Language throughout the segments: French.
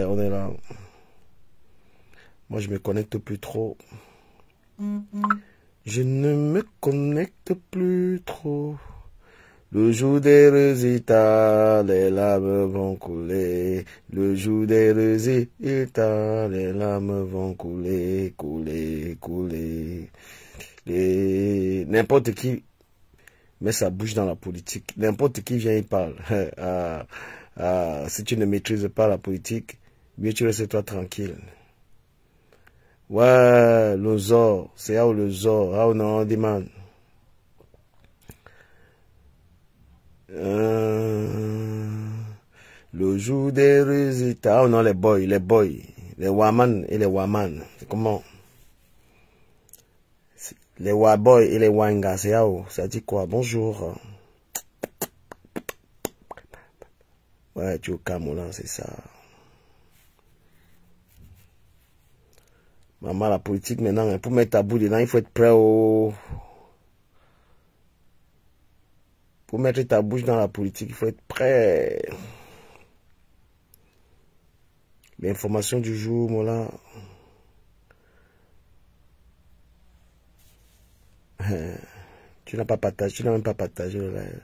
On est là. Moi, je me connecte plus trop. Je ne me connecte plus trop. Le jour des résultats, les larmes vont couler. Le jour des résultats, les larmes vont couler, couler, couler. N'importe qui met sa bouche dans la politique. N'importe qui vient et parle. Si tu ne maîtrises pas la politique, mieux tu restes toi tranquille. Ouais, le zoo, c'est où le zoo, où on demande. Le jour des résultats, oh non, les boys, les waman et les waman, c'est comment? Les waboys et les wanga, c'est où? Ça dit quoi? Bonjour. Ouais, tu es au Cameroun, c'est ça. Maman, la politique maintenant, pour mettre ta boue dedans, il faut être prêt au... Pour mettre ta bouche dans la politique, il faut être prêt. L'information du jour, moi là. Tu n'as pas partagé, tu n'as même pas partagé le live.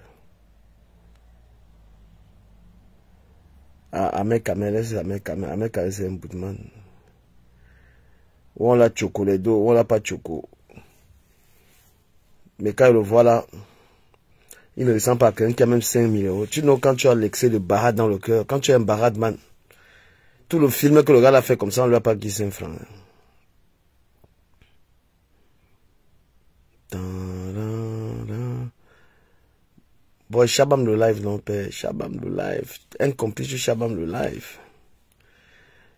Ah, Ahmed Kamel, c'est Ahmed Kamel, c'est un bout de man. Ou on l'a choco les deux, ou on l'a pas choco. Mais quand il le voit là, il ne ressemble pas à quelqu'un qui a même 5 000 €. Tu sais, quand tu as l'excès de barade dans le cœur, quand tu es un barade man, tout le film que le gars l'a fait comme ça, on ne lui a pas dit 5 francs. Bon, Shabam le live, non, père. Shabam le live. Incompris sur Shabam le live.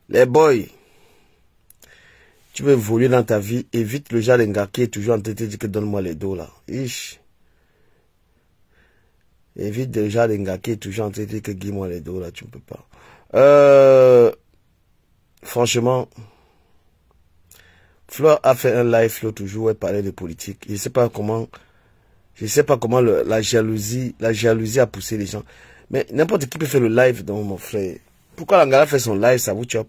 Les boys, tu veux évoluer dans ta vie, évite le genre d'un gars qui est toujours en train de te dire que donne-moi les dos là. Ish. Évite le genre d'un gars qui est toujours en train de te dire que guille-moi les dos là, tu ne peux pas. Franchement, Fleur a fait un live l'autre jour où elle parlait de politique. Je ne sais pas comment la jalousie a poussé les gens. Mais n'importe qui peut faire le live, donc mon frère. Pourquoi l'Angala fait son live, ça vous chope?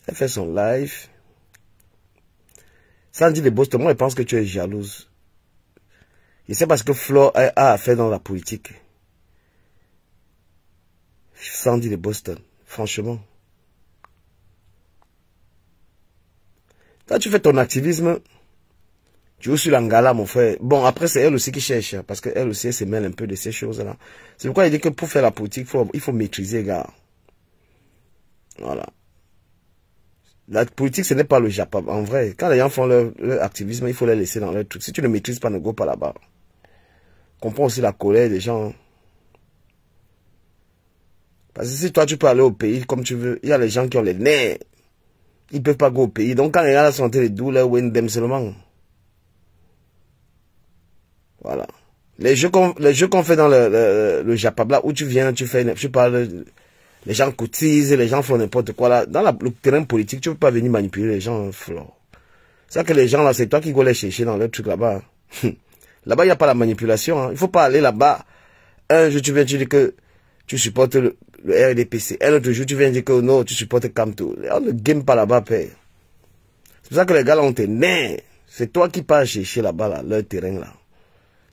Elle fait son live. Sans dire les boss, moi je pense que tu es jalouse. Et c'est parce que Fleur a affaire dans la politique. Sans dire les Boston, franchement. Quand tu fais ton activisme, tu es sur l'Angala, mon frère. Bon, après, c'est elle aussi qui cherche, parce qu'elle aussi, elle se mêle un peu de ces choses-là. C'est pourquoi il dit que pour faire la politique, il faut maîtriser, gars. Voilà. La politique, ce n'est pas le Japon. En vrai, quand les gens font leur activisme, il faut les laisser dans leur truc. Si tu ne maîtrises pas, ne go pas là-bas. Comprends aussi la colère des gens. Parce que si toi, tu peux aller au pays comme tu veux, il y a les gens qui ont les nerfs. Ils ne peuvent pas go au pays. Donc, quand les gars sont en train de douleur, win seulement. Voilà. Les jeux qu'on fait dans le Japon, là, où tu viens, tu parles, les gens cotisent, les gens font n'importe quoi, là. Dans le terrain politique, tu ne peux pas venir manipuler les gens, Flo. C'est ça que les gens, là, c'est toi qui vas les chercher dans leur truc là-bas. Là-bas, il n'y a pas la manipulation, hein. Il ne faut pas aller là-bas. Un jour, tu viens, tu dis que tu supportes le RDPC. Un autre jour, tu viens dire que non, tu supportes Kamto. On ne game pas là-bas, père. C'est pour ça que les gars, là, ont tes nerfs. C'est toi qui pars chercher là-bas, là, leur terrain, là.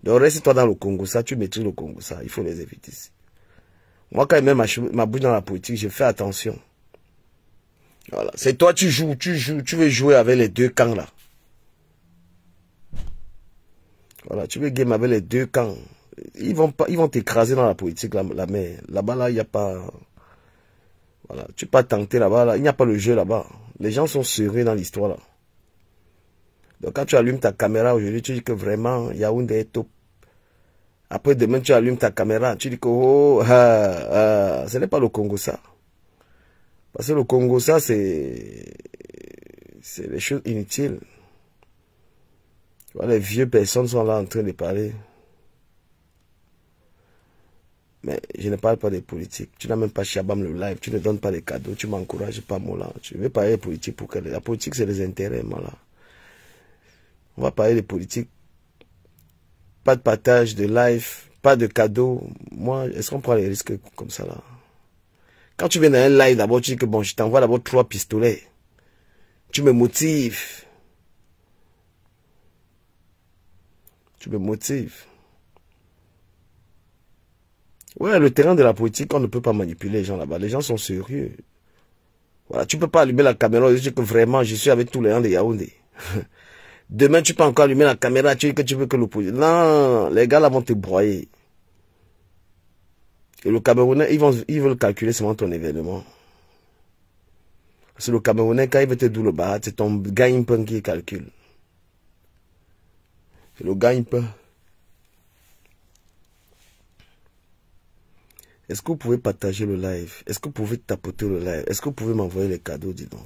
Donc, reste-toi dans le Congo, ça, tu maîtrises le Congo, ça. Il faut les éviter ici. Moi, quand je mets ma bouche dans la politique, je fais attention. Voilà. C'est toi, tu veux jouer avec les deux camps, là. Voilà, tu veux game avec les deux camps. Ils vont t'écraser dans la politique, la mer. Là-bas, là, il n'y a pas... Voilà, tu peux pas tenter là-bas, là. Il n'y a pas le jeu là-bas. Les gens sont serrés dans l'histoire, là. Donc, quand tu allumes ta caméra aujourd'hui, tu dis que vraiment, Yaoundé est top. Après, demain, tu allumes ta caméra, tu dis que, oh, ce n'est pas le Congo, ça. Parce que le Congo, ça, c'est des choses inutiles. Les vieux personnes sont là en train de parler. Mais je ne parle pas des politiques. Tu n'as même pas Shabam le live. Tu ne donnes pas des cadeaux. Tu m'encourages pas, moi là. Tu veux parler de politique pour que la politique, c'est les intérêts, moi là. On va parler de politique. Pas de partage de live. Pas de cadeaux. Moi, est-ce qu'on prend les risques comme ça là? Quand tu viens dans un live, d'abord, tu dis que bon, je t'envoie d'abord 3 pistolets. Tu me motives. Tu me motives. Ouais, le terrain de la politique, on ne peut pas manipuler les gens là-bas. Les gens sont sérieux. Voilà, tu peux pas allumer la caméra et dire que vraiment, je suis avec tous les gens de Yaoundé. Demain, tu peux encore allumer la caméra, tu dis que tu veux que l'opposition... Non, les gars là vont te broyer. Et le Camerounais, ils veulent calculer seulement ton événement. C'est le Camerounais, quand il veut te double le bas, c'est ton gagne-pain qui calcule. C'est le gagne-pain. Est-ce que vous pouvez partager le live? Est-ce que vous pouvez tapoter le live? Est-ce que vous pouvez m'envoyer les cadeaux, dis donc?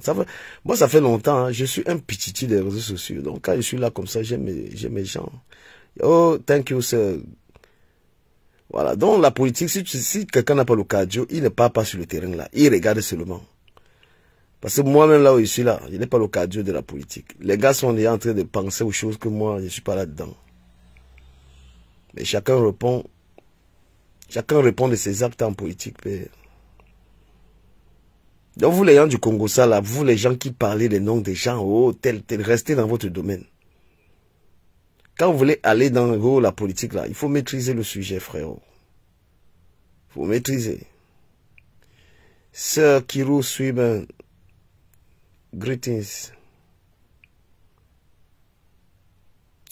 Moi, ça fait longtemps, hein, je suis un petit des réseaux sociaux. Donc, quand je suis là comme ça, j'aime mes gens. Oh, thank you, sir. Voilà. Donc, la politique, si quelqu'un n'a pas le cardio, il ne part pas sur le terrain là. Il regarde seulement. Parce que moi-même, là où je suis là, je n'ai pas le cardio de la politique. Les gars sont déjà en train de penser aux choses que moi, je ne suis pas là-dedans. Mais chacun répond de ses actes en politique, père. Donc vous les gens du Congo, ça là, vous les gens qui parlez des noms des gens, oh, tel, restez dans votre domaine. Quand vous voulez aller dans la politique là, il faut maîtriser le sujet, frérot. Il faut maîtriser. Sir Kirou Swimmer, greetings.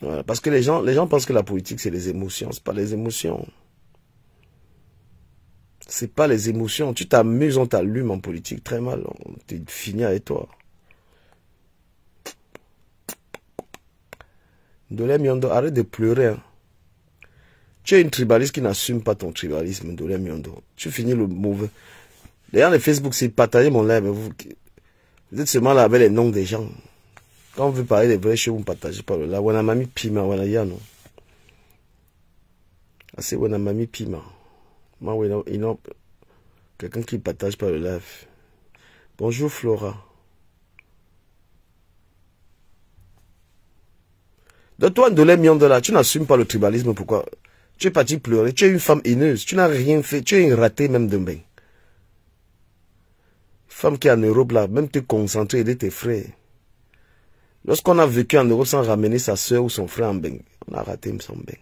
Voilà, parce que les gens pensent que la politique c'est les émotions, c'est pas les émotions. C'est pas les émotions. Tu t'amuses, on t'allume en politique très mal. On t'est fini avec toi. Ndolé Miondo, arrête de pleurer. Hein. Tu es une tribaliste qui n'assume pas ton tribalisme, Ndolé Miondo. Tu finis le mauvais. D'ailleurs, les Facebook, c'est partager mon live. Vous êtes seulement là avec les noms des gens. Quand on veut parler des vraies choses, vous ne partagez pas le là. Wana mami pima, wana yano. Ah, c'est wana mami pima. Quelqu'un qui partage pas le live. Bonjour Flora. De toi, Ndolé Miondola, tu n'assumes pas le tribalisme. Pourquoi? Tu es parti pleurer. Tu es une femme haineuse. Tu n'as rien fait. Tu es une ratée même de bain. Femme qui est en Europe là, même te concentrer, aider tes frères. Lorsqu'on a vécu en Europe sans ramener sa soeur ou son frère en bain, on a raté son bain.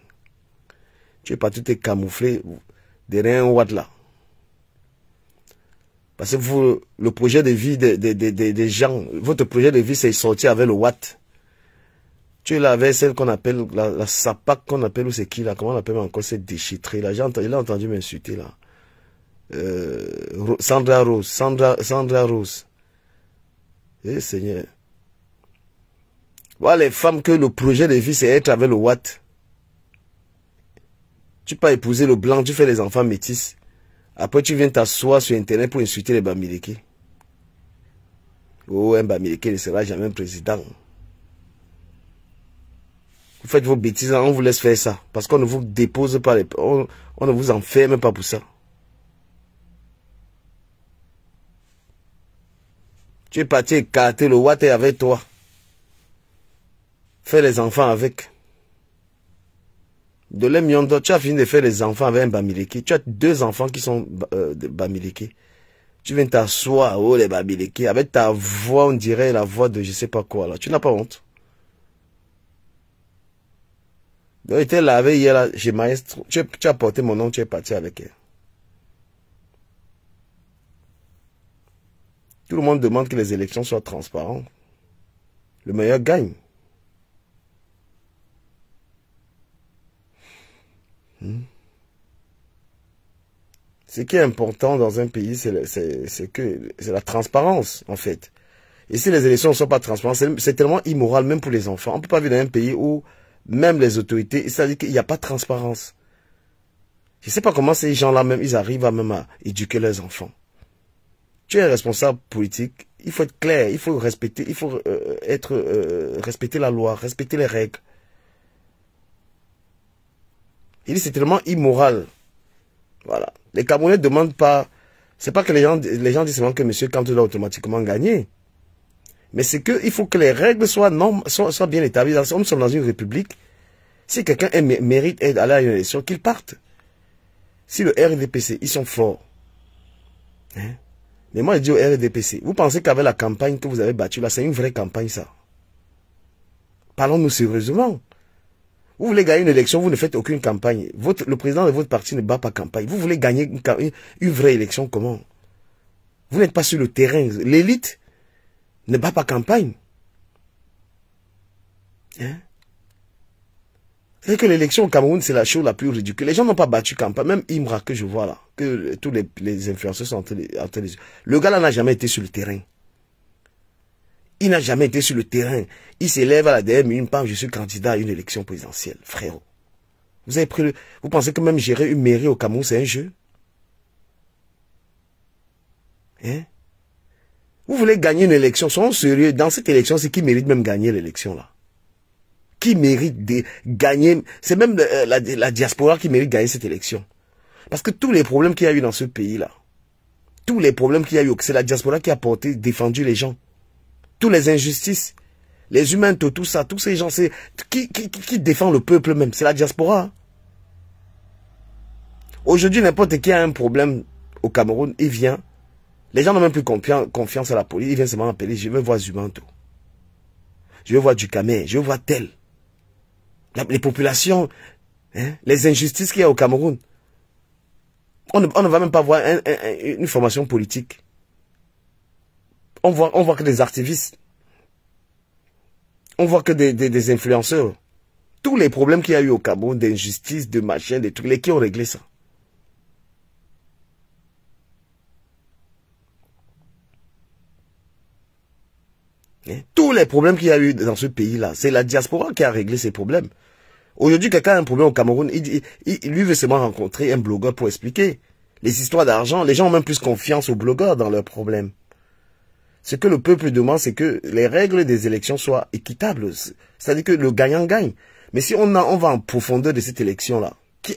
Tu es parti te camoufler derrière un watt là. Parce que vous, le projet de vie des gens, votre projet de vie c'est sortir avec le watt. Tu es là avec celle qu'on appelle, la sapac qu'on appelle, ou c'est qui là, comment on appelle encore cette déchitrée là. Il a entendu m'insulter là. Sandra Rose. Eh Seigneur. Voilà les femmes que le projet de vie c'est être avec le watt. Tu peux épouser le blanc, tu fais les enfants métis. Après tu viens t'asseoir sur internet pour insulter les Bamileke. Oh, un Bamileke ne sera jamais président. Vous faites vos bêtises, on vous laisse faire ça. Parce qu'on ne vous dépose pas, on ne vous enferme pas pour ça. Tu es parti écarter le watt avec toi. Fais les enfants avec. Ndolé Miondo, tu as fini de faire les enfants avec un Bamileke. Tu as 2 enfants qui sont Bamileke. Tu viens t'asseoir, oh les Bamileke, avec ta voix, on dirait la voix de je sais pas quoi là. Tu n'as pas honte. Donc, il était lavé hier là, chez Maestro. Tu as porté mon nom, tu es parti avec elle. Tout le monde demande que les élections soient transparentes. Le meilleur gagne. Ce qui est important dans un pays, c'est la transparence, en fait. Et si les élections ne sont pas transparentes, c'est tellement immoral, même pour les enfants. On ne peut pas vivre dans un pays où même les autorités, c'est-à-dire qu'il n'y a pas de transparence. Je ne sais pas comment ces gens-là, même, ils arrivent à éduquer leurs enfants. Tu es responsable politique, il faut être clair, il faut respecter, respecter la loi, respecter les règles. Il dit c'est tellement immoral. Voilà. Les Camerounais ne demandent pas. C'est pas que les gens disent seulement que M. Kanté doit automatiquement gagner. Mais c'est qu'il faut que les règles soient bien établies. Nous sommes dans une république. Si quelqu'un mérite d'aller à une élection, qu'il parte. Si le RDPC, ils sont forts. Hein? Mais moi, je dis au RDPC, vous pensez qu'avec la campagne que vous avez battue là, c'est une vraie campagne, ça? Parlons-nous sérieusement. Vous voulez gagner une élection, vous ne faites aucune campagne. Le président de votre parti ne bat pas campagne. Vous voulez gagner une vraie élection, comment? Vous n'êtes pas sur le terrain. L'élite ne bat pas campagne. Hein? C'est que l'élection au Cameroun, c'est la chose la plus ridicule. Les gens n'ont pas battu campagne. Même Imra que je vois là, que tous les influenceurs sont entre les... Le gars là n'a jamais été sur le terrain. Il n'a jamais été sur le terrain. Il s'élève à la DM une page, je suis candidat à une élection présidentielle. Frérot. Vous avez pris vous pensez que même gérer une mairie au Cameroun, c'est un jeu? Hein? Vous voulez gagner une élection, soyons sérieux. Dans cette élection, c'est qui mérite même gagner l'élection là? Qui mérite de gagner? C'est même la diaspora qui mérite de gagner cette élection. Parce que tous les problèmes qu'il y a eu dans ce pays-là, tous les problèmes qu'il y a eu, c'est la diaspora qui a défendu les gens. Toutes les injustices, les humains, tout ça, tous ces gens, c'est qui défend le peuple même, c'est la diaspora. Aujourd'hui, n'importe qui a un problème au Cameroun, il vient. Les gens n'ont même plus confiance à la police, ils viennent seulement appeler, je veux voir Zumanto. Je veux voir Ducamé, je veux voir tel. Les populations, hein, les injustices qu'il y a au Cameroun. On ne va même pas voir une formation politique. On voit que des activistes. On voit que des influenceurs. Tous les problèmes qu'il y a eu au Cameroun, d'injustice, de machin, des trucs, qui ont réglé ça? Hein? Tous les problèmes qu'il y a eu dans ce pays-là, c'est la diaspora qui a réglé ces problèmes. Aujourd'hui, quelqu'un a un problème au Cameroun, lui veut seulement rencontrer un blogueur pour expliquer les histoires d'argent. Les gens ont même plus confiance aux blogueurs dans leurs problèmes. Ce que le peuple demande, c'est que les règles des élections soient équitables. C'est-à-dire que le gagnant gagne. Mais si on va en profondeur de cette élection-là,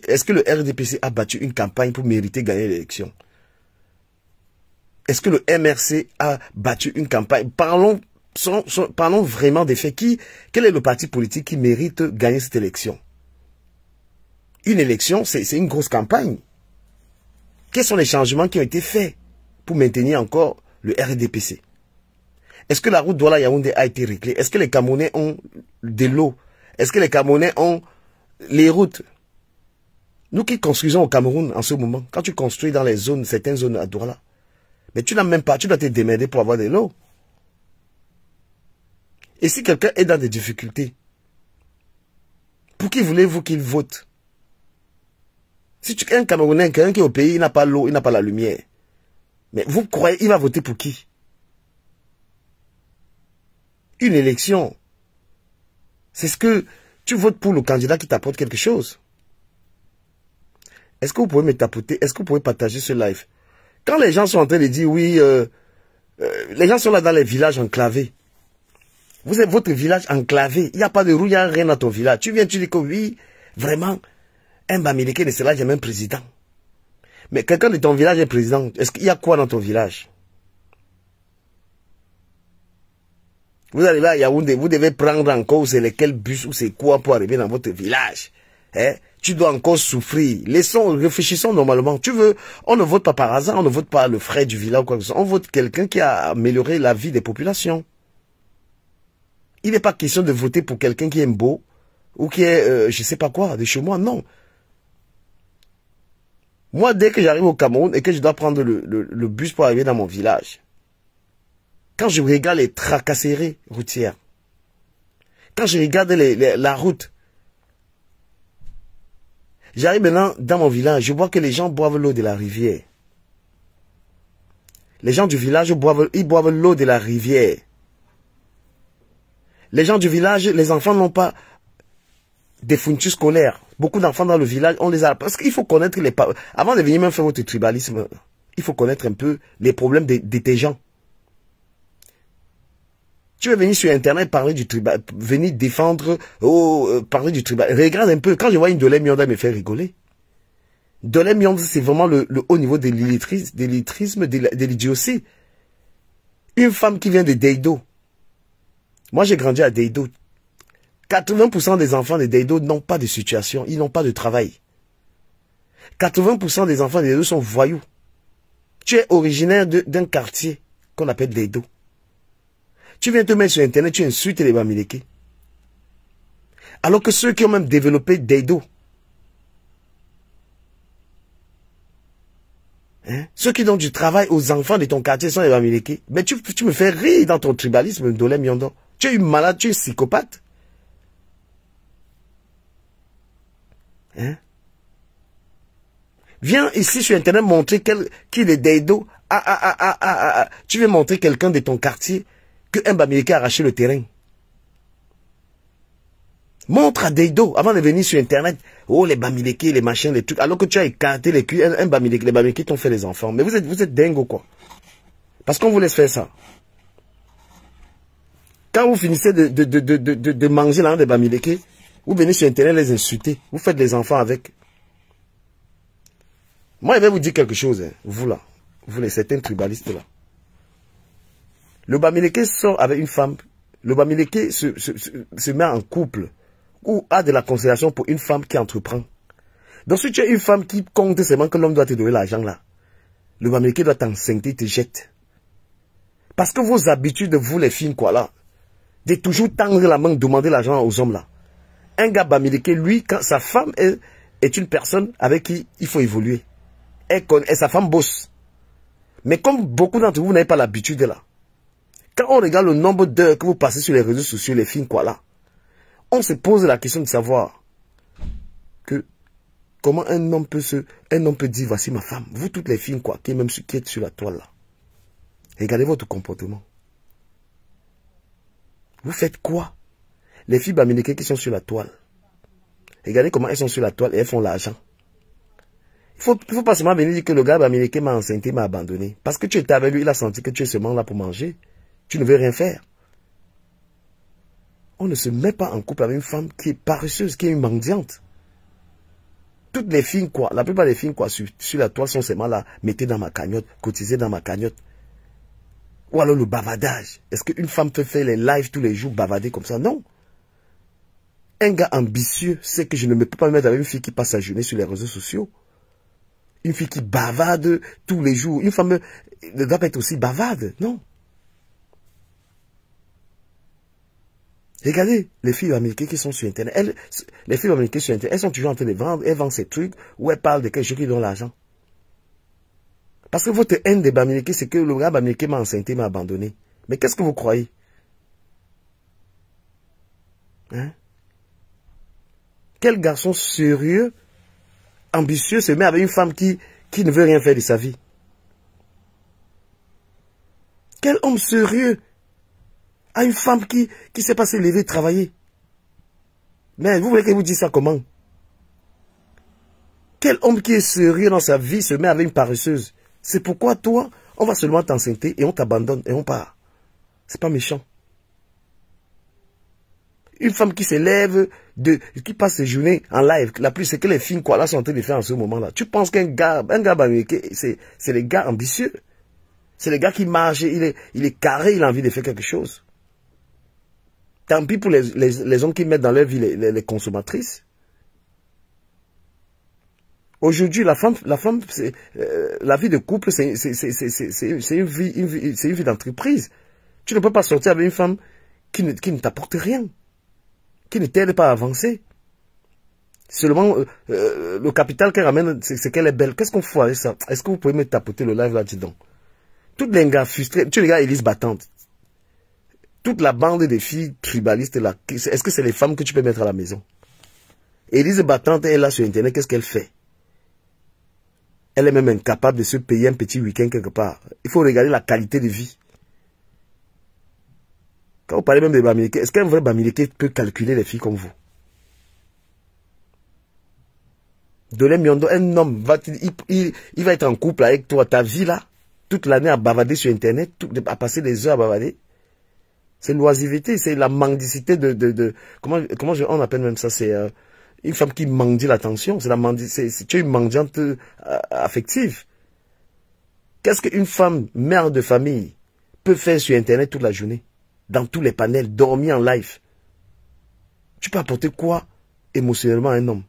est-ce que le RDPC a battu une campagne pour mériter de gagner l'élection? Est-ce que le MRC a battu une campagne? Parlons vraiment des faits. Quel est le parti politique qui mérite de gagner cette élection? Une élection, c'est une grosse campagne. Quels sont les changements qui ont été faits pour maintenir encore le RDPC? Est-ce que la route Douala-Yaoundé a été réglée? Est-ce que les Camerounais ont de l'eau? Est-ce que les Camerounais ont les routes? Nous qui construisons au Cameroun en ce moment, quand tu construis dans les zones, certaines zones à Douala, mais tu n'as même pas, tu dois te démerder pour avoir de l'eau. Et si quelqu'un est dans des difficultés, pour qui voulez-vous qu'il vote? Si tu es un Camerounais, quelqu'un qui est au pays, il n'a pas l'eau, il n'a pas la lumière. Mais vous croyez, il va voter pour qui? Une élection, c'est ce que tu votes pour le candidat qui t'apporte quelque chose. Est-ce que vous pouvez me tapoter? Est-ce que vous pouvez partager ce live? Quand les gens sont en train de dire oui, les gens sont là dans les villages enclavés. Vous êtes votre village enclavé. Il n'y a pas de roue, il n'y a rien dans ton village. Tu viens, tu dis que oui, vraiment, un Bamileke de cela, j'ai même président. Mais quelqu'un de ton village est président. Est-ce qu'il y a quoi dans ton village? Vous arrivez à Yaoundé, vous devez prendre encore c'est lesquels bus ou c'est quoi pour arriver dans votre village. Hein? Tu dois encore souffrir. Réfléchissons normalement. On ne vote pas par hasard, on ne vote pas le frère du village ou quoi que ce soit. On vote quelqu'un qui a amélioré la vie des populations. Il n'est pas question de voter pour quelqu'un qui est beau ou qui est, je sais pas quoi, de chez moi, non. Moi, dès que j'arrive au Cameroun et que je dois prendre le bus pour arriver dans mon village, quand je regarde les tracasseries routières, quand je regarde la route, j'arrive maintenant dans mon village, je vois que les gens boivent l'eau de la rivière. Les gens du village ils boivent l'eau de la rivière. Les gens du village, les enfants n'ont pas des fournitures scolaires. Beaucoup d'enfants dans le village, on les a... Parce qu'il faut connaître les... Avant de venir même faire votre tribalisme, il faut connaître un peu les problèmes de tes gens. Tu veux venir sur Internet parler du tribal, venir défendre, parler du tribal. Regarde un peu, quand je vois une Dolé Mionda me faire rigoler. Dolé Mionda, c'est vraiment le haut niveau de l'illettrisme, de l'idiotie. Une femme qui vient de Deido. Moi, j'ai grandi à Deido. 80% des enfants de Deido n'ont pas de situation, ils n'ont pas de travail. 80% des enfants de Deido sont voyous. Tu es originaire d'un quartier qu'on appelle Deido. Tu viens te mettre sur Internet, tu insultes les Bamileke. Alors que ceux qui ont même développé Deido, hein, ceux qui donnent du travail aux enfants de ton quartier sont les Bamileke. Mais tu me fais rire dans ton tribalisme, Ndolé Miondo. Tu es une malade, tu es psychopathe. Hein? Viens ici sur Internet montrer qu'il est Deido. Tu veux montrer quelqu'un de ton quartier qu'un Bamileke a arraché le terrain. Montre à Deido avant de venir sur Internet. Oh, les Bamileke, les machins, les trucs. Alors que tu as écarté les culs, un Bamileke, les Bamileke t'ont fait les enfants. Mais vous êtes dingue ou quoi? Parce qu'on vous laisse faire ça. Quand vous finissez de manger là des Bamileke, vous venez sur Internet les insulter. Vous faites les enfants avec. Moi, je vais vous dire quelque chose, hein. Vous là, vous les certains tribalistes là. Le Bamileke sort avec une femme. Le Bamileke se met en couple ou a de la considération pour une femme qui entreprend. Donc si tu as une femme qui compte seulement que l'homme doit te donner l'argent là, le Bamileke doit t'enceinte, te jette. Parce que vos habitudes, vous les filles, quoi là, de toujours tendre la main, demander l'argent aux hommes là. Un gars Bamileke, lui, quand sa femme est une personne avec qui il faut évoluer. Et sa femme bosse. Mais comme beaucoup d'entre vous n'avez pas l'habitude là, quand on regarde le nombre d'heures que vous passez sur les réseaux sociaux, les films, quoi là, on se pose la question de savoir que comment un homme peut dire voici ma femme. Vous toutes les filles, quoi, qui êtes sur la toile là. Regardez votre comportement. Vous faites quoi? Les filles Bamileke qui sont sur la toile. Regardez comment elles sont sur la toile et elles font l'argent. Il faut pas seulement venir dire que le gars Bamileke m'a enceinte, m'a abandonné. Parce que tu étais avec lui, il a senti que tu es seulement là pour manger. Tu ne veux rien faire. On ne se met pas en couple avec une femme qui est paresseuse, qui est une mendiante. Toutes les filles, quoi, la plupart des filles, quoi, sur la toile sont seulement là, mettez dans ma cagnotte, cotisez dans ma cagnotte. Ou alors le bavardage. Est-ce qu'une femme peut faire les lives tous les jours, bavarder comme ça? Non. Un gars ambitieux sait que je ne peux pas me mettre avec une fille qui passe sa journée sur les réseaux sociaux. Une fille qui bavarde tous les jours. Une femme ne doit pas être aussi bavarde, non. Regardez les filles américaines qui sont sur Internet. Les filles américaines sur Internet, elles sont toujours en train de vendre. Elles vendent ces trucs où elles parlent de quelque chose qui donne l'argent. Parce que votre haine des Bamileke, c'est que le gars Bamileke m'a enceinte, m'a abandonné. Mais qu'est-ce que vous croyez? Hein? Quel garçon sérieux, ambitieux, se met avec une femme qui ne veut rien faire de sa vie? Quel homme sérieux a une femme qui ne sait pas se lever, travailler? Mais vous voulez que je vous dise ça comment? Quel homme qui est sérieux dans sa vie se met avec une paresseuse? C'est pourquoi toi, on va seulement t'enceinte et on t'abandonne et on part. C'est pas méchant. Une femme qui se lève, qui passe ses journées en live, la plus c'est que les filles quoi là sont en train de faire en ce moment-là. Tu penses qu'un gars c'est les gars ambitieux. C'est les gars qui marchent, il est carré, il a envie de faire quelque chose. Tant pis pour les hommes qui mettent dans leur vie les consommatrices. Aujourd'hui, la femme, la vie de couple, c'est une vie d'entreprise. Tu ne peux pas sortir avec une femme qui ne t'apporte rien, qui ne t'aide pas à avancer. Seulement, le capital qu'elle ramène, c'est qu'elle est belle. Qu'est-ce qu'on fait avec ça? Est-ce que vous pouvez me tapoter le live là-dedans? Toutes les gars frustrés, tu regardes Élise Battante. Toute la bande des filles tribalistes là, est-ce que c'est les femmes que tu peux mettre à la maison? Élise Battante est là sur Internet, qu'est-ce qu'elle fait? Elle est même incapable de se payer un petit week-end quelque part. Il faut regarder la qualité de vie. Quand vous parlez même de Bamileke, est-ce qu'un vrai Bamileke peut calculer les filles comme vous? Ndolé Miondo, un homme, il va être en couple avec toi, ta vie là, toute l'année à bavarder sur Internet, à passer des heures à bavarder. C'est l'oisiveté, c'est la mendicité comment on appelle même ça, c'est une femme qui mendie l'attention, tu es une mendiante affective. Qu'est-ce qu'une femme, mère de famille, peut faire sur Internet toute la journée? Dans tous les panels, dormir en live. Tu peux apporter quoi émotionnellement à un homme?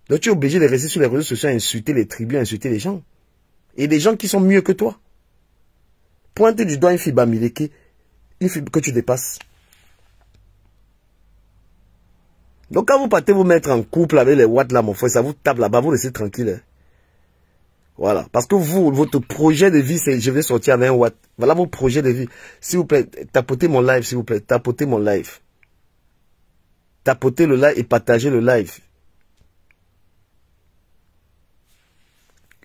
Donc tu es obligé de rester sur les réseaux sociaux à insulter les tribus, à insulter les gens. Et des gens qui sont mieux que toi. Pointe du doigt une fille bamileke, une fille que tu dépasses. Donc quand vous partez vous mettre en couple avec les watts là, mon frère, ça vous tape là-bas, vous laissez tranquille. Hein. Voilà. Parce que vous, votre projet de vie, c'est je vais sortir avec un watt. Voilà vos projets de vie. S'il vous plaît, tapotez mon live, s'il vous plaît. Tapotez mon live. Tapotez le live et partagez le live.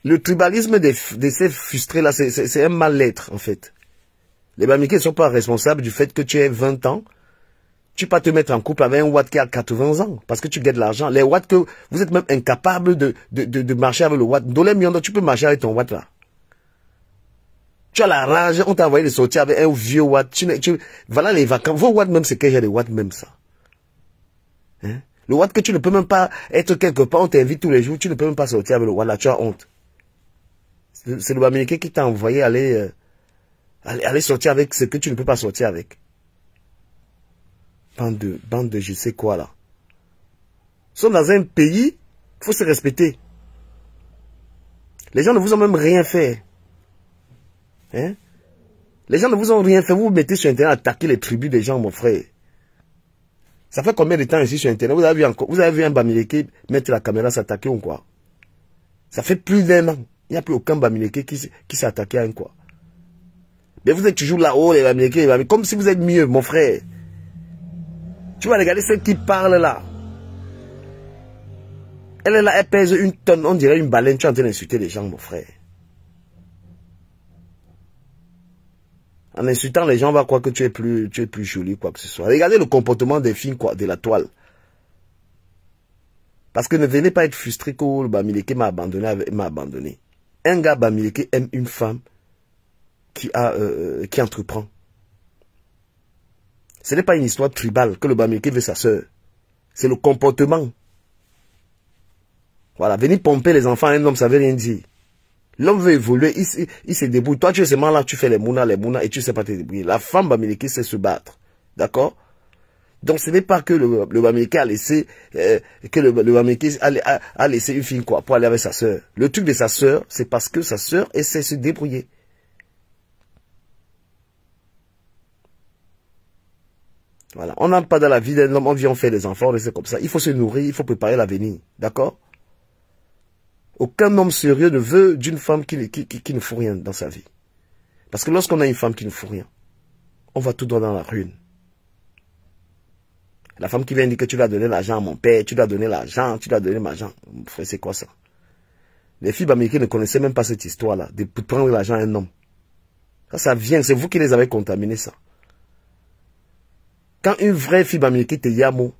Le tribalisme de ces frustrés-là, c'est un mal-être, en fait. Les Bamileke ne sont pas responsables du fait que tu aies 20 ans. Tu peux pas te mettre en couple avec un Watt qui a 80 ans, parce que tu gagnes de l'argent. Les Watts que vous êtes même incapable de marcher avec le Watt. Dolé Miondo, tu peux marcher avec ton Watt là. Tu as la rage, on t'a envoyé de sortir avec un vieux Watt. Voilà les vacances. Vos Watts même, c'est que j'ai des Watts même ça. Hein? Le Watt que tu ne peux même pas être quelque part, on t'invite tous les jours, tu ne peux même pas sortir avec le Watt là, tu as honte. C'est le Bamileke qui t'a envoyé aller sortir avec ce que tu ne peux pas sortir avec. Bande de je sais quoi là. Nous sommes dans un pays, il faut se respecter. Les gens ne vous ont même rien fait. Hein? Les gens ne vous ont rien fait. Vous vous mettez sur Internet à attaquer les tribus des gens, mon frère. Ça fait combien de temps ici sur Internet? Vous avez vu un Bamileke mettre la caméra s'attaquer ou quoi? Ça fait plus d'1 an. Il n'y a plus aucun Bamileke qui s'est attaqué à un quoi. Mais vous êtes toujours là-haut, les Bamileke, comme si vous êtes mieux, mon frère. Tu vas regarder celle qui parle là. Elle est là, elle pèse 1 tonne, on dirait une baleine. Tu es en train d'insulter les gens, mon frère. En insultant les gens, on va croire que tu es plus joli, quoi que ce soit. Regardez le comportement des filles, quoi, de la toile. Parce que ne venez pas être frustré que le Bamileke m'a abandonné. Un gars Bamileke aime une femme qui entreprend. Ce n'est pas une histoire tribale que le Bamileke veut sa sœur. C'est le comportement. Voilà, venir pomper les enfants à un homme, ça veut rien dire. L'homme veut évoluer, il se débrouille. Toi, tu es seulement là, tu fais les mounas, et tu ne sais pas te débrouiller. La femme Bamileke sait se battre. D'accord? Donc ce n'est pas que le Bamileke a laissé, le Bamileke a laissé une fille quoi, pour aller avec sa sœur. Le truc de sa sœur, c'est parce que sa sœur essaie de se débrouiller. Voilà. On n'entre pas dans la vie d'un homme, on vient, on fait des enfants, on reste comme ça. Il faut se nourrir, il faut préparer l'avenir. D'accord? Aucun homme sérieux ne veut d'une femme qui ne fout rien dans sa vie. Parce que lorsqu'on a une femme qui ne fout rien, on va tout droit dans la ruine. La femme qui vient dire que tu dois donner l'argent à mon père, tu dois donner l'argent, tu dois donner l'argent. Frère, c'est quoi ça? Les filles Bamileke ne connaissaient même pas cette histoire-là, de prendre l'argent à un homme. Ça vient, c'est vous qui les avez contaminés, ça. Quand une vraie fille Bamileke te yamo,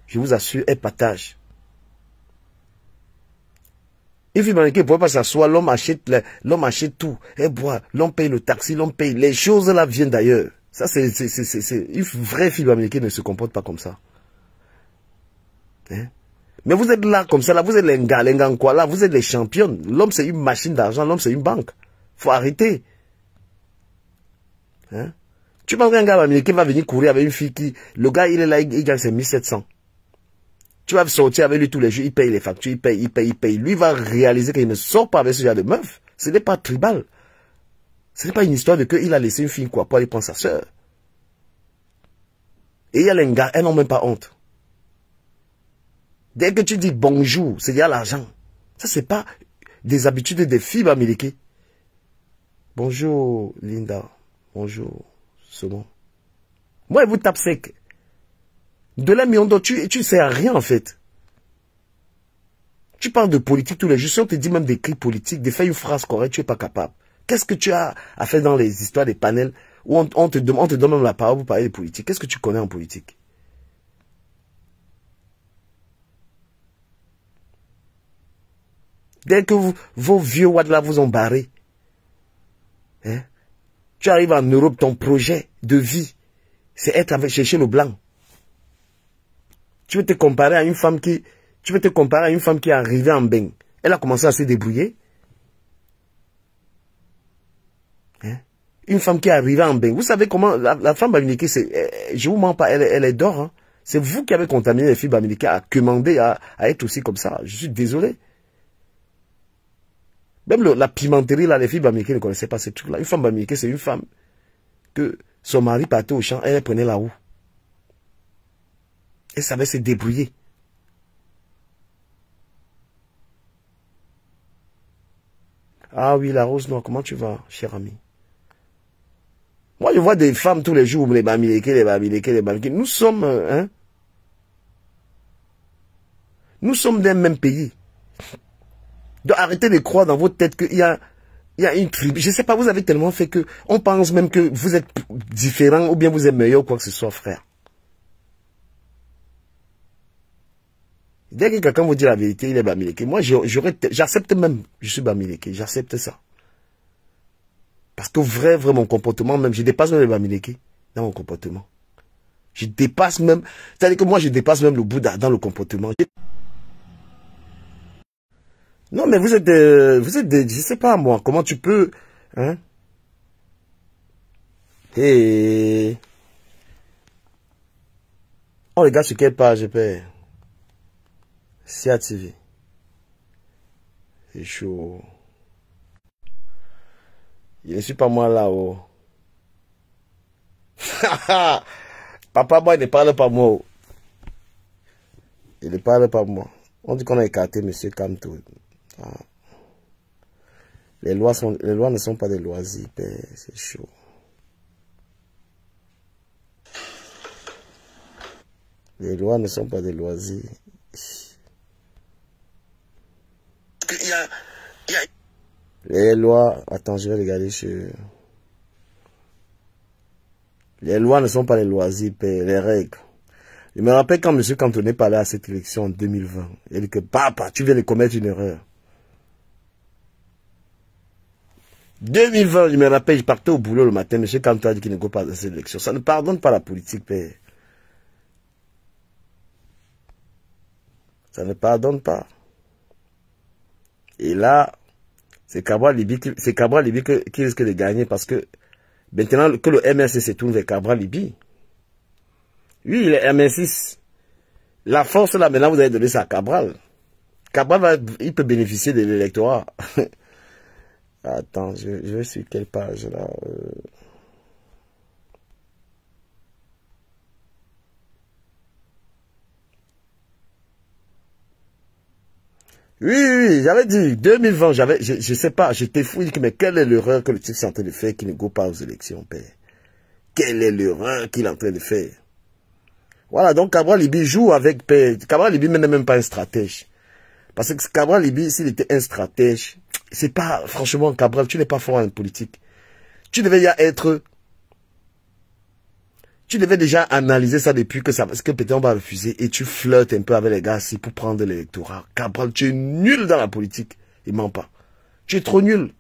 je vous assure, elle partage. Une fille Bamileke ne pourrait pas s'asseoir, l'homme achète tout, elle boit, l'homme paye le taxi, l'homme paye. Les choses là viennent d'ailleurs. Ça, c'est une vraie fille Bamileke ne se comporte pas comme ça. Hein? Mais vous êtes là comme ça, là, vous êtes les gars quoi, là, vous êtes les champions. L'homme, c'est une machine d'argent, l'homme, c'est une banque. Faut arrêter. Hein? Tu penses qu'un gars Bamileke va venir courir avec une fille qui... Le gars, il est là, il gagne ses 1700. Tu vas sortir avec lui tous les jours, il paye les factures, il paye. Lui va réaliser qu'il ne sort pas avec ce genre de meuf. Ce n'est pas tribal. Ce n'est pas une histoire de qu'il a laissé une fille quoi, pour aller prendre sa soeur. Et il y a les gars, elles n'ont même pas honte. Dès que tu dis bonjour, c'est dire l'argent. Ça, c'est pas des habitudes des filles Bamileke. Bonjour, Linda. Bonjour, c'est bon. Moi, elle vous tape sec. De là, Miondo, tu ne sais rien, en fait. Tu parles de politique tous les jours. Si on te dit même d'écrire politique, de faire une phrase correcte, tu n'es pas capable. Qu'est-ce que tu as à faire dans les histoires des panels où on te donne même la parole pour parler de politique? Qu'est-ce que tu connais en politique? Dès que vos vieux wads là vous ont barré, hein? Tu arrives en Europe, ton projet de vie, c'est être avec chercher le blanc. Tu veux te comparer à une femme qui est arrivée en bain. Elle a commencé à se débrouiller. Hein? Une femme qui est arrivée en bain. Vous savez comment, la femme Bamileke, je vous mens pas, elle est d'or, hein? C'est vous qui avez contaminé les filles bamileke à commander, à être aussi comme ça. Je suis désolé. Même la pimenterie, là, les filles bamileke ne connaissaient pas ce truc-là. Une femme bamileke, c'est une femme que son mari partait au champ, elle prenait la roue. Elle savait se débrouiller. Ah oui, la rose noire, comment tu vas, cher ami? Moi, je vois des femmes tous les jours, les bamileke, les bamileke, les bamileke. Nous sommes, nous sommes d'un même pays. Donc arrêtez de croire dans votre tête qu'il y a une tribu. Je ne sais pas, vous avez tellement fait que on pense même que vous êtes différent ou bien vous êtes meilleur ou quoi que ce soit, frère. Dès que quelqu'un vous dit la vérité, il est bamileke. Moi, j'accepte même, je suis bamileke, j'accepte ça. Parce que vrai, mon comportement, même, je dépasse même les bamileke dans mon comportement. Je dépasse même, c'est-à-dire que moi, je dépasse même le Bouddha dans le comportement. Non, mais vous êtes je sais pas moi, comment tu peux, hein? Et on regarde sur quelle page, paie. Sia TV. C'est chaud. Je ne suis pas moi là-haut. Papa, moi, il ne parle pas moi. Il ne parle pas moi. On dit qu'on a écarté M. Kamto. Ah. Les lois ne sont pas des loisirs, c'est chaud. Les lois ne sont pas des loisirs. Les lois, attends, je vais regarder sur... Les lois ne sont pas les loisirs, les règles. Je me rappelle quand M. Cantone parlait à cette élection en 2020. Il dit que, papa, tu viens de commettre une erreur. 2020, je me rappelle, je partais au boulot le matin, M. Cantone a dit qu'il ne go pas dans cette élection. Ça ne pardonne pas la politique, père. Ça ne pardonne pas. Et là, c'est Cabral Libye qui risque de gagner parce que maintenant que le MRC se tourne vers Cabral Libye. Oui, il est MR6. La force là, maintenant, vous avez donné ça à Cabral. Cabral, il peut bénéficier de l'électorat. Attends, je vais sur quelle page là Oui, j'avais dit, 2020, je sais pas, j'étais fou, mais quelle est l'erreur que le type est en train de faire qui ne go pas aux élections, père? Quelle est l'erreur qu'il est en train de faire? Voilà, donc Cabral Libye joue avec père. Cabral Libye n'est même pas un stratège. Parce que Cabral Libye, s'il était un stratège, c'est pas, franchement, Cabral, tu n'es pas fort en politique. Tu devais être... Tu devais déjà analyser ça depuis que peut-être on va refuser et tu flirtes un peu avec les gars ici pour prendre l'électorat. Cabral, tu es nul dans la politique. Il ment pas. Tu es trop nul.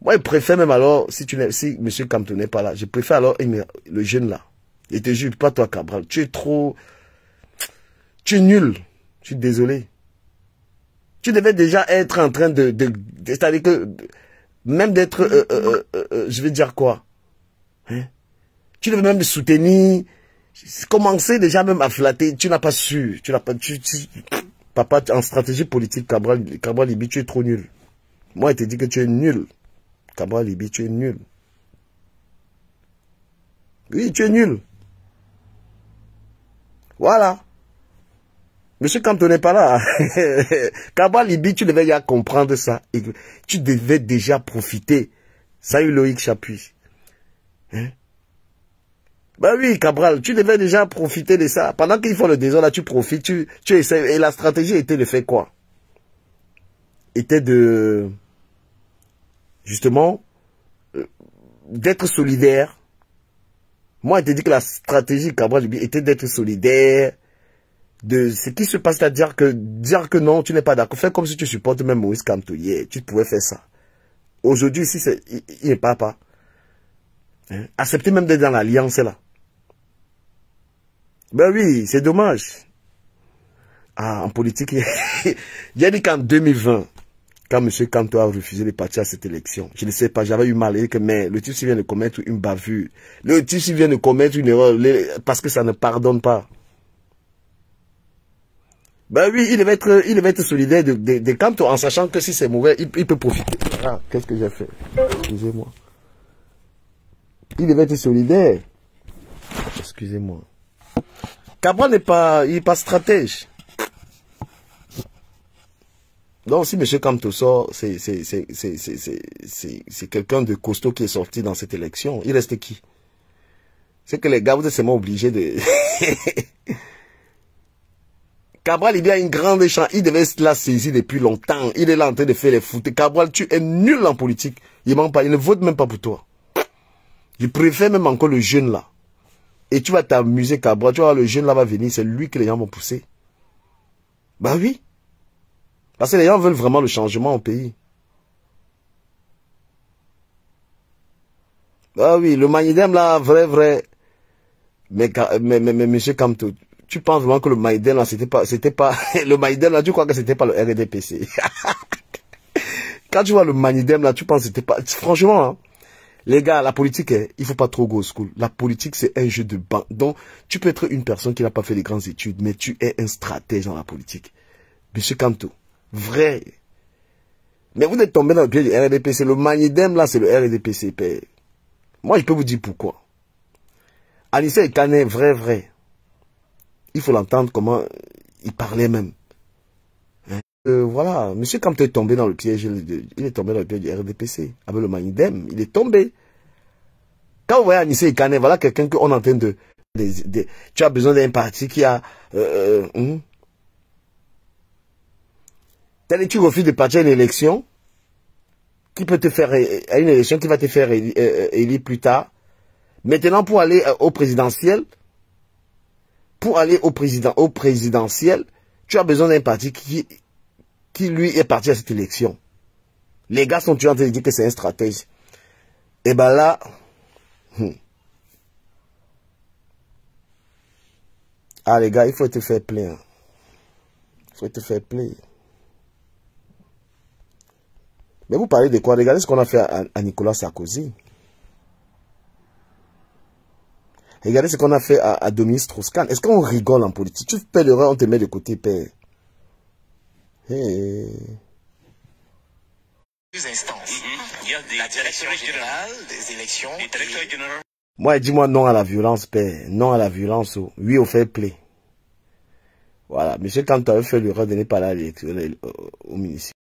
Moi, je préfère même alors, si M. Kamto n'est pas là, je préfère alors le jeune là. Et te jure, pas toi Cabral. Tu es trop... Tu es nul. Je suis désolé. Tu devais déjà être en train c'est-à-dire que, même d'être, je vais dire quoi? Hein? Tu devais même le soutenir, commencer déjà même à flatter, tu n'as pas su, papa, en stratégie politique, Cabral Libye, tu es trop nul. Moi, il te dit que tu es nul. Cabral Libye, tu es nul. Oui, tu es nul. Voilà. Monsieur Kamto n'est pas là. Cabral Libye, tu devais déjà comprendre ça. Et tu devais déjà profiter. Salut Loïc Chapuis. Hein? Bah oui, Cabral, tu devais déjà profiter de ça. Pendant qu'ils font le désordre, là, tu profites, tu essaies. Et la stratégie était de faire quoi? Était de, justement, d'être solidaire. Moi, je te dis que la stratégie, Cabral, était d'être solidaire de ce qui se passe, c'est-à-dire que dire que non, tu n'es pas d'accord. Fais comme si tu supportes même Moïse Kamto. Yeah, tu pouvais faire ça. Aujourd'hui, ici, il n'est pas. Hein? Accepter même d'être dans l'alliance, là. Ben oui, c'est dommage. Ah, en politique, il a dit qu'en 2020, quand M. Kamto a refusé de partir à cette élection, je ne sais pas, j'avais eu mal, mais le type vient de commettre une bavure. Le type vient de commettre une erreur, parce que ça ne pardonne pas. Ben oui, il devait être solidaire de Kamto en sachant que si c'est mauvais, il peut profiter. Ah, qu'est-ce que j'ai fait? Excusez-moi. Il devait être solidaire. Excusez-moi. Cabral il n'est pas stratège. Donc si M. Kamto sort, c'est quelqu'un de costaud qui est sorti dans cette élection. Il reste qui? C'est que les gars, vous êtes seulement obligés de... Cabral, il y a une grande chance. Il devait la saisir depuis longtemps. Il est là en train de faire les foutes. Cabral, tu es nul en politique. Il ment pas. Il ne vote même pas pour toi. Je préfère même encore le jeune là. Et tu vas t'amuser, Cabral. Tu vois, le jeune là va venir. C'est lui que les gens vont pousser. Bah oui. Parce que les gens veulent vraiment le changement au pays. Ah oui, le Maïdem là, vrai. Mais monsieur Kamto, tu penses vraiment que le Maïdem là, c'était pas, le Maïdem là, tu crois que c'était pas le RDPC. Quand tu vois le Maïdem là, tu penses que c'était pas, franchement, hein, les gars, la politique, il faut pas trop go school. La politique, c'est un jeu de banc. Donc, tu peux être une personne qui n'a pas fait de grandes études, mais tu es un stratège dans la politique. Monsieur Kamto, vrai. Mais vous êtes tombé dans le pied du RDPC. Le Maïdem là, c'est le RDPC. Moi, je peux vous dire pourquoi. Anissa Ekane, vrai. Il faut l'entendre comment il parlait même. Hein? Voilà, monsieur Kamto est tombé dans le piège, il est tombé dans le piège du RDPC. Avec le Maïdem, il est tombé. Quand vous voyez Anissa Ekane, voilà quelqu'un qu'on est en train de... Tu as besoin d'un parti qui a... Tu refuses de partir à une élection qui peut te faire... à une élection qui va te faire élire plus tard. Maintenant, pour aller au présidentiel, présidentiel, tu as besoin d'un parti qui lui est parti à cette élection. Les gars sont en train de dire que c'est un stratège. Et ben là, ah les gars, il faut te faire plaisir. Il faut te faire plaisir. Mais vous parlez de quoi? Regardez ce qu'on a fait à Nicolas Sarkozy. Regardez ce qu'on a fait à Dominique Strauss-Kahn. Est-ce qu'on rigole en politique? Tu fais l'erreur, on te met de côté, père. Hey. Il y a la direction générale des élections. Moi, dis-moi non à la violence, père. Non à la violence. Oui au fair play. Voilà. Monsieur Kamto avait fait l'erreur de ne pas aller au municipal.